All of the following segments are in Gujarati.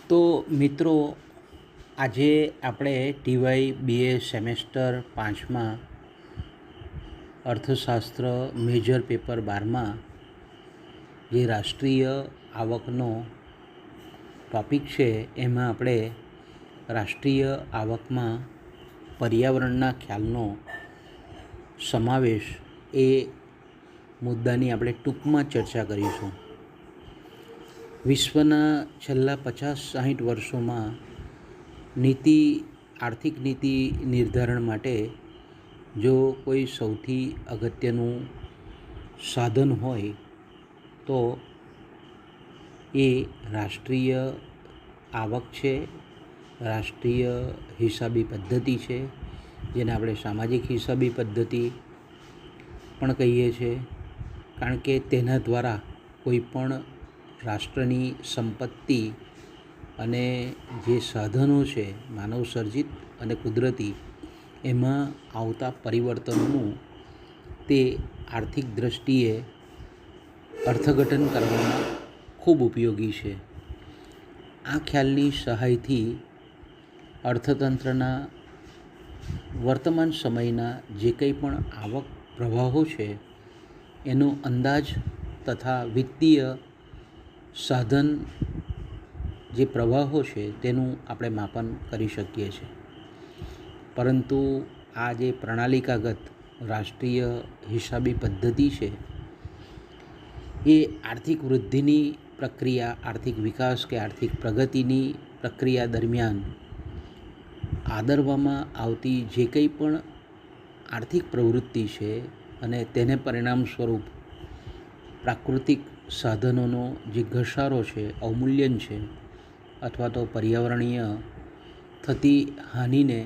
તો મિત્રો, આજે આપણે ટીવાય બીએ સેમેસ્ટર 5માં અર્થશાસ્ત્ર મેજર પેપર 12માં જે રાષ્ટ્રીય આવકનો ટૉપિક છે એમાં આપણે રાષ્ટ્રીય આવકમાં પર્યાવરણના ખ્યાલનો સમાવેશ એ મુદ્દાની આપણે ટૂંકમાં ચર્ચા કરીશું. વિશ્વના છેલ્લા 50-60 વર્ષોમાં આર્થિક નીતિ નિર્ધારણ માટે જો કોઈ સૌથી અગત્યનું સાધન હોય તો એ રાષ્ટ્રીય આવક છે, રાષ્ટ્રીય હિસાબી પદ્ધતિ છે, જેને આપણે સામાજિક હિસાબી પદ્ધતિ પણ કહીએ છીએ. કારણ કે તેના દ્વારા કોઈ પણ રાષ્ટ્રની સંપત્તિ અને જે સાધનો છે માનવ સર્જિત અને કુદરતી, એમાં આવતા પરિવર્તનોનું તે આર્થિક દૃષ્ટિએ અર્થઘટન કરવામાં ખૂબ ઉપયોગી છે. આ ખ્યાલની સહાયથી અર્થતંત્રના વર્તમાન સમયના જે કંઈ પણ આવક પ્રવાહો છે એનો અંદાજ તથા વિત્તીય સાધન જે પ્રવાહો છે તેનું આપણે માપન કરી શકીએ છીએ. પરંતુ આ જે પ્રણાલિકાગત રાષ્ટ્રીય હિસાબી પદ્ધતિ છે એ આર્થિક વૃદ્ધિની પ્રક્રિયા, આર્થિક વિકાસ કે આર્થિક પ્રગતિની પ્રક્રિયા દરમિયાન આદરવામાં આવતી જે કંઈ પણ આર્થિક પ્રવૃત્તિ છે અને તેને પરિણામ સ્વરૂપ પ્રાકૃતિક સાધનોનો જે ઘસારો છે, અવમૂલ્યન છે, અથવા તો પર્યાવરણીય થતી હાનિને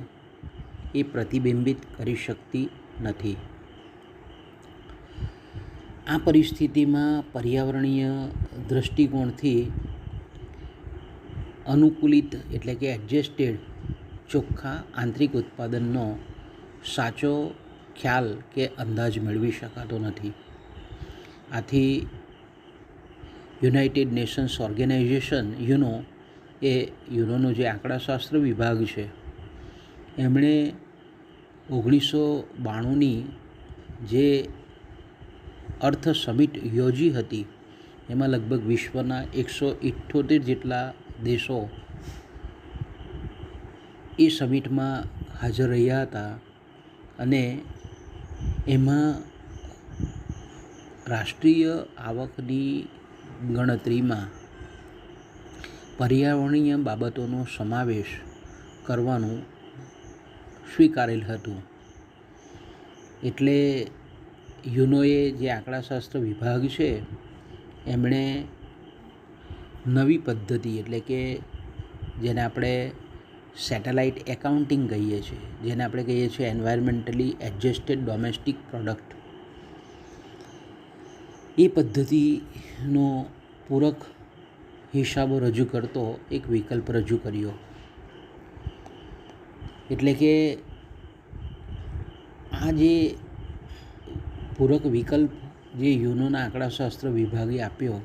એ પ્રતિબિંબિત કરી શકતી નથી. આ પરિસ્થિતિમાં પર્યાવરણીય દૃષ્ટિકોણથી અનુકૂલિત એટલે કે એડજસ્ટેડ ચોખ્ખા આંતરિક ઉત્પાદનનો સાચો ખ્યાલ કે અંદાજ મેળવી શકાતો નથી. આથી યુનાઇટેડ નેશન્સ ઓર્ગેનાઇઝેશન એ યુનોનો જે આંકડાશાસ્ત્ર વિભાગ છે એમણે 1992ની જે અર્થ સમિટ યોજી હતી એમાં લગભગ વિશ્વના 178 જેટલા દેશો એ સમિટમાં હાજર રહ્યા હતા અને એમાં રાષ્ટ્રીય આવકની ગણતરીમાં પર્યાવરણીય બાબતોનો સમાવેશ કરવાનું સ્વીકારેલ હતું. એટલે યુનોએ જે આંકડાશાસ્ત્ર વિભાગ છે એમણે નવી પદ્ધતિ એટલે કે જેને આપણે સેટેલાઇટ એકાઉન્ટિંગ કહીએ છીએ, જેને આપણે કહીએ છીએ એન્વાયરમેન્ટલી એડજસ્ટેડ ડોમેસ્ટિક પ્રોડક્ટ, એ પદ્ધતિનો પૂરક હિસાબો રજૂ કરતો એક વિકલ્પ રજૂ કર્યો. એટલે કે આ જે પૂરક વિકલ્પ જે યુનોના આંકડાશાસ્ત્ર વિભાગે આપ્યો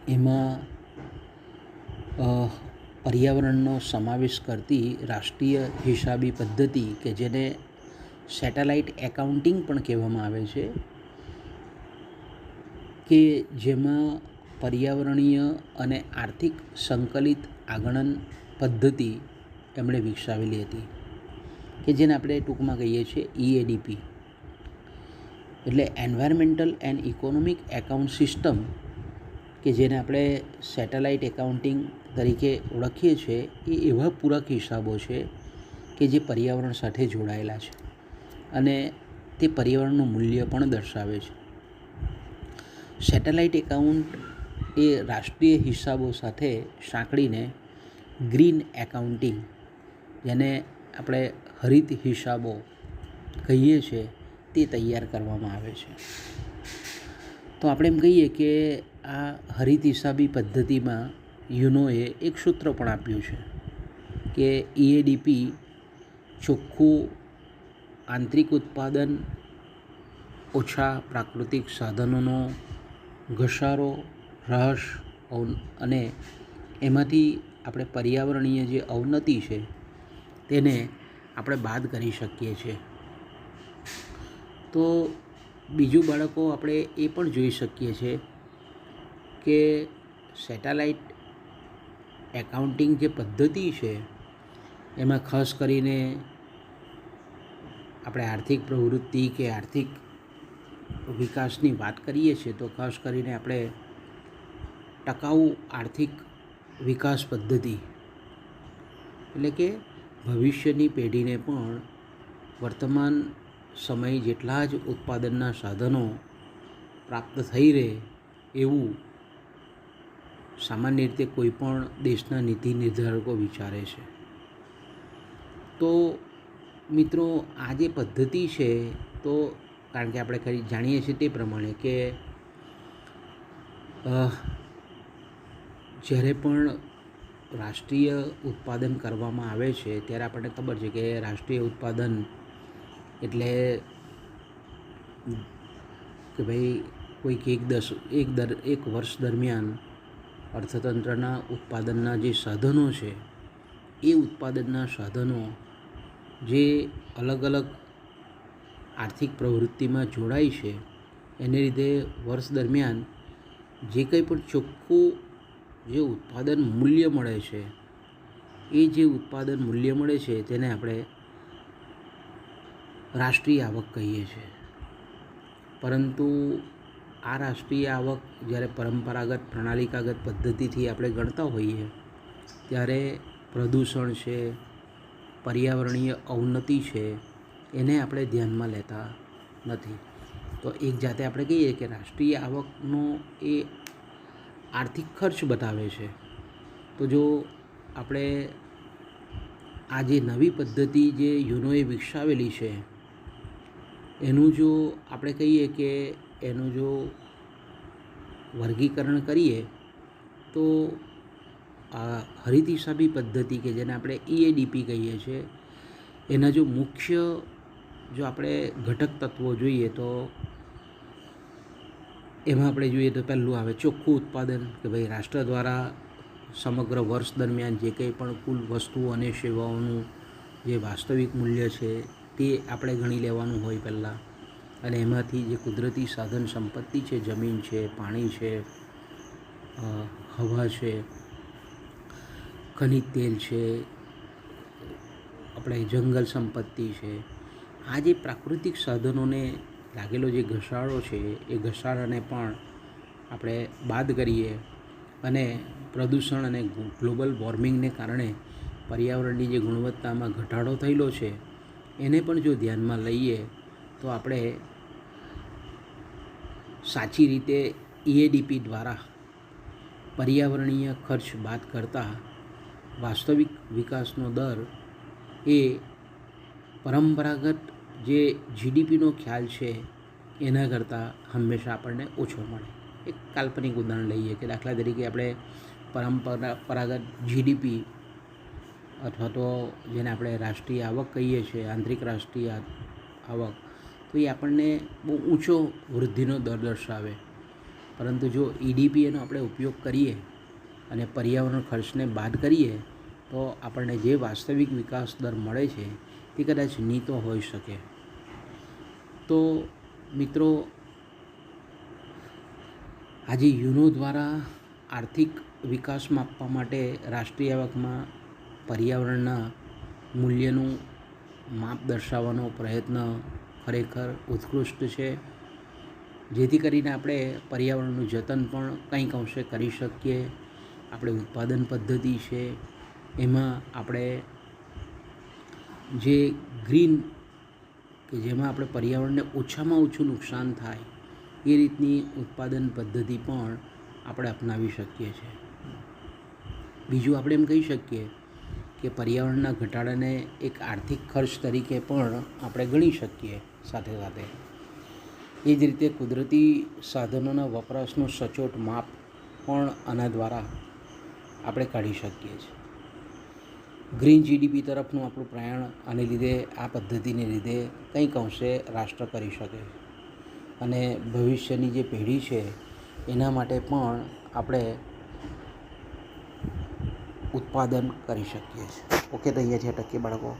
એમાં પર્યાવરણનો સમાવેશ કરતી રાષ્ટ્રીય હિસાબી પદ્ધતિ કે જેને સેટેલાઇટ એકાઉન્ટિંગ પણ કહેવામાં આવે છે, કે જેમાં પર્યાવરણીય અને આર્થિક સંકલિત આગણન પદ્ધતિ એમણે વિકસાવેલી હતી કે જેને આપણે ટૂંકમાં કહીએ છીએ EADP. એટલે environmental and economic account system કે જેને આપણે સેટેલાઇટ એકાઉન્ટિંગ તરીકે ઓળખીએ છીએ, એ એવા પૂરક હિસાબો છે કે જે પર્યાવરણ સાથે જોડાયેલા છે અને તે પર્યાવરણનું મૂલ્ય પણ દર્શાવે છે. સેટેલાઇટ એકાઉન્ટ એ રાષ્ટ્રીય હિસાબો સાથે સાંકળીને ગ્રીન એકાઉન્ટિંગ, જેને આપણે હરિત હિસાબો કહીએ છીએ, તે તૈયાર કરવામાં આવે છે. તો આપણે એમ કહીએ કે આ હરિત હિસાબી પદ્ધતિમાં યુનોએ એક સૂત્ર પણ આપ્યું છે કે EADP ચોખ્ખું આંતરિક ઉત્પાદન, ઓછા પ્રાકૃતિક સાધનોનો ઘસારો, હ્રાસ અને એમાંથી આપણે પર્યાવરણીય જે અવનતિ છે તેને આપણે બાદ કરી શકીએ છીએ. તો બીજું બાળકો આપણે એ પણ જોઈ શકીએ છીએ કે સેટેલાઇટ એકાઉન્ટિંગ જે પદ્ધતિ છે એમાં ખાસ કરીને આપણે આર્થિક પ્રવૃત્તિ કે આર્થિક વિકાસની વાત કરીએ છીએ તો ખાસ કરીને આપણે ટકાઉ આર્થિક વિકાસ પદ્ધતિ એટલે કે ભવિષ્યની પેઢીને પણ વર્તમાન સમય જેટલા જ ઉત્પાદનના સાધનો પ્રાપ્ત થઈ રહે એવું સામાન્ય રીતે કોઈ પણ દેશના નીતિ નિર્ધારકો વિચારે છે. તો મિત્રો આ જે પદ્ધતિ છે તો કારણ કે આપણે જાણીએ છીએ તે પ્રમાણે કે જ્યારે પણ રાષ્ટ્રીય ઉત્પાદન કરવામાં આવે છે ત્યારે આપણને ખબર છે કે રાષ્ટ્રીય ઉત્પાદન એટલે કે ભાઈ કોઈક એક વર્ષ દરમિયાન અર્થતંત્રના ઉત્પાદનના જે સાધનો છે એ ઉત્પાદનના સાધનો જે અલગ અલગ આર્થિક પ્રવૃત્તિમાં જોડાય છે એને લીધે વર્ષ દરમિયાન જે કંઈ પણ ચોખ્ખું જે ઉત્પાદન મૂલ્ય મળે છે એ જે ઉત્પાદન મૂલ્ય મળે છે તેને આપણે રાષ્ટ્રીય આવક કહીએ છીએ. પરંતુ આ રાષ્ટ્રીય આવક જ્યારે પરંપરાગત પ્રણાલિકાગત પદ્ધતિથી આપણે ગણતા હોઈએ ત્યારે પ્રદૂષણ છે, પર્યાવરણીય અવનતિ છે એને આપણે ધ્યાનમાં લેતા નથી. તો એક જાતે આપણે કહીએ કે રાષ્ટ્રીય આવકનો એ આર્થિક ખર્ચ બતાવે છે. તો જો આપણે આ જે નવી પદ્ધતિ જે યુનોએ વિકસાવેલી છે એનું જો આપણે કહીએ કે એનું જો વર્ગીકરણ કરીએ તો આ હરિત હિસાબી પદ્ધતિ કે જેને આપણે EADP કહીએ છીએ એના જો મુખ્ય જો આપણે ઘટક તત્વો જોઈએ તો એમાં આપણે જોઈએ તો પહેલું આવે ચોખ્ખું ઉત્પાદન કે ભાઈ રાષ્ટ્ર દ્વારા સમગ્ર વર્ષ દરમિયાન જે કંઈ પણ કુલ વસ્તુઓ અને સેવાઓનું જે વાસ્તવિક મૂલ્ય છે તે આપણે ગણી લેવાનું હોય પહેલાં. અને એમાંથી જે કુદરતી સાધન સંપત્તિ છે, જમીન છે, પાણી છે, હવા છે, ખનિજ તેલ છે, આપણે જંગલ સંપત્તિ છે, આ જે પ્રાકૃતિક સાધનોને લાગેલો જે ઘસારો છે એ ઘસારાને પણ આપણે બાદ કરીએ અને પ્રદૂષણ અને ગ્લોબલ વોર્મિંગને કારણે પર્યાવરણની જે ગુણવત્તામાં ઘટાડો થયેલો છે એને પણ જો ધ્યાનમાં લઈએ તો આપણે સાચી રીતે EADP દ્વારા પર્યાવરણીય ખર્ચ બાદ કરતાં વાસ્તવિક વિકાસનો દર એ પરંપરાગત જે GDPનો ખ્યાલ છે એના કરતાં હંમેશા આપણને ઓછો મળે. એક કાલ્પનિક ઉદાહરણ લઈએ કે દાખલા તરીકે આપણે પરંપરાગત GDP અથવા તો જેને આપણે રાષ્ટ્રીય આવક કહીએ છીએ, આંતરિક રાષ્ટ્રીય આવક, તો એ આપણને બહુ ઊંચો વૃદ્ધિનો દર દર્શાવે. પરંતુ જો EDP એનો આપણે ઉપયોગ કરીએ અને પર્યાવરણ ખર્ચને બાદ કરીએ તો આપણને જે વાસ્તવિક વિકાસ દર મળે છે તે કદાચ નીતો હોઈ શકે. તો મિત્રો આજે યુનો દ્વારા આર્થિક વિકાસ માપવા માટે રાષ્ટ્રીય આવકમાં પર્યાવરણના મૂલ્યનું માપ દર્શાવવાનો પ્રયત્ન ખરેખર ઉત્કૃષ્ટ છે, જેથી કરીને આપણે પર્યાવરણનું જતન પણ કંઈક અંશે કરી શકીએ. આપણે ઉત્પાદન પદ્ધતિ છે એમાં આપણે જે ગ્રીન કે જેમાં આપણે પર્યાવરણને ઓછામાં ઓછું નુકસાન થાય એ રીતની ઉત્પાદન પદ્ધતિ પણ આપણે અપનાવી શકીએ છીએ. બીજું આપણે એમ કહી શકીએ કે પર્યાવરણના ઘટાડાને એક આર્થિક ખર્ચ તરીકે પણ આપણે ગણી શકીએ. સાથે સાથે એ જ રીતે કુદરતી સાધનોના વપરાશનું સચોટ માપ પણ આના દ્વારા આપણે કાઢી શકીએ છીએ. ગ્રીન GDP તરફનું આપણું પ્રયાણ આને લીધે, આ પદ્ધતિને લીધે કંઈક અંશે રાષ્ટ્ર કરી શકે અને ભવિષ્યની જે પેઢી છે એના માટે પણ આપણે ઉત્પાદન કરી શકીએ છીએ. ઓકે, તો અહીંયા છે ટકે બાળકો.